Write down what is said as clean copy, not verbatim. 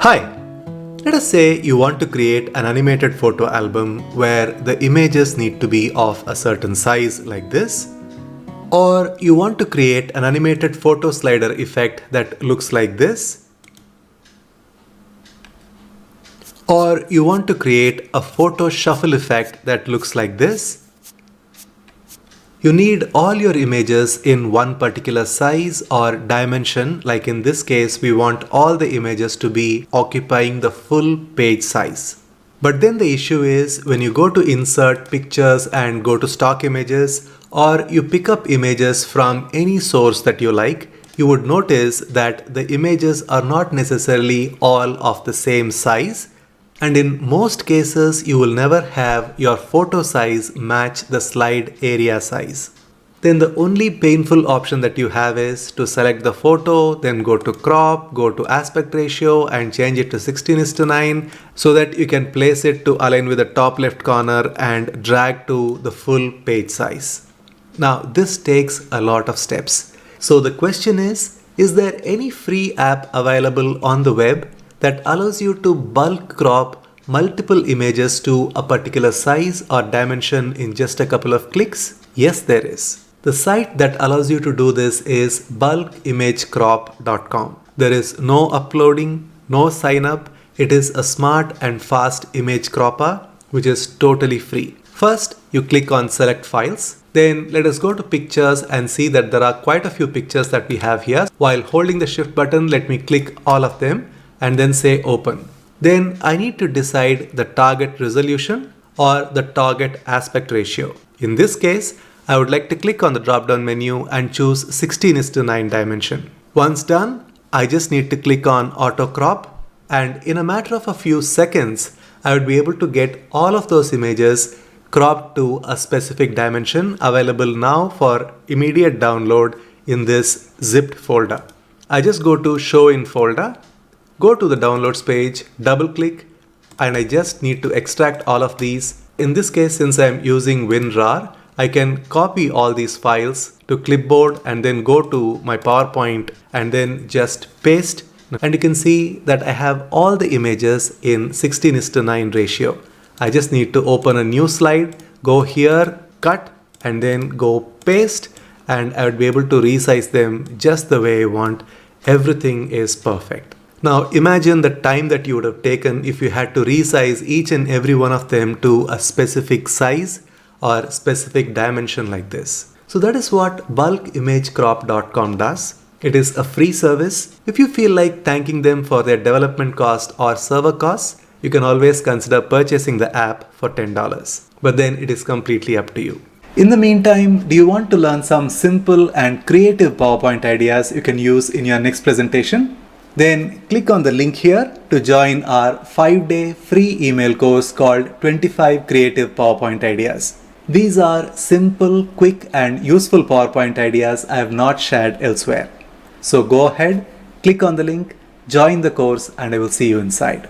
Hi! Let us say you want to create an animated photo album where the images need to be of a certain size like this, or you want to create an animated photo slider effect that looks like this, or you want to create a photo shuffle effect that looks like this. You need all your images in one particular size or dimension. Like in this case, we want all the images to be occupying the full page size. But then the issue is when you go to insert pictures and go to stock images, or you pick up images from any source that you like, you would notice that the images are not necessarily all of the same size. And in most cases, you will never have your photo size match the slide area size. Then the only painful option that you have is to select the photo, then go to crop, go to aspect ratio and change it to 16:9 so that you can place it to align with the top left corner and drag to the full page size. Now this takes a lot of steps. So the question is there any free app available on the web that allows you to bulk crop multiple images to a particular size or dimension in just a couple of clicks? Yes, there is. The site that allows you to do this is bulkimagecrop.com. There is no uploading, no sign up. It is a smart and fast image cropper which is totally free. First, you click on select files. Then let us go to pictures and see that there are quite a few pictures that we have here. While holding the shift button, let me click all of them and then say open. Then I need to decide the target resolution or the target aspect ratio. In this case, I would like to click on the drop down menu and choose 16:9 dimension. Once done, I just need to click on auto crop, and in a matter of a few seconds, I would be able to get all of those images cropped to a specific dimension available now for immediate download in this zipped folder. I just go to show in folder, go to the downloads page, double click, and I just need to extract all of these. In this case, since I'm using WinRAR, I can copy all these files to clipboard and then go to my PowerPoint and then just paste. And you can see that I have all the images in 16:9 ratio. I just need to open a new slide, go here, cut, and then go paste, and I would be able to resize them just the way I want. Everything is perfect. Now imagine the time that you would have taken if you had to resize each and every one of them to a specific size or specific dimension like this. So that is what bulkimagecrop.com does. It is a free service. If you feel like thanking them for their development cost or server costs, you can always consider purchasing the app for $10. But then it is completely up to you. In the meantime, do you want to learn some simple and creative PowerPoint ideas you can use in your next presentation? Then click on the link here to join our 5-day free email course called 25 Creative PowerPoint Ideas. These are simple, quick and useful PowerPoint ideas I have not shared elsewhere. So go ahead, click on the link, join the course, and I will see you inside.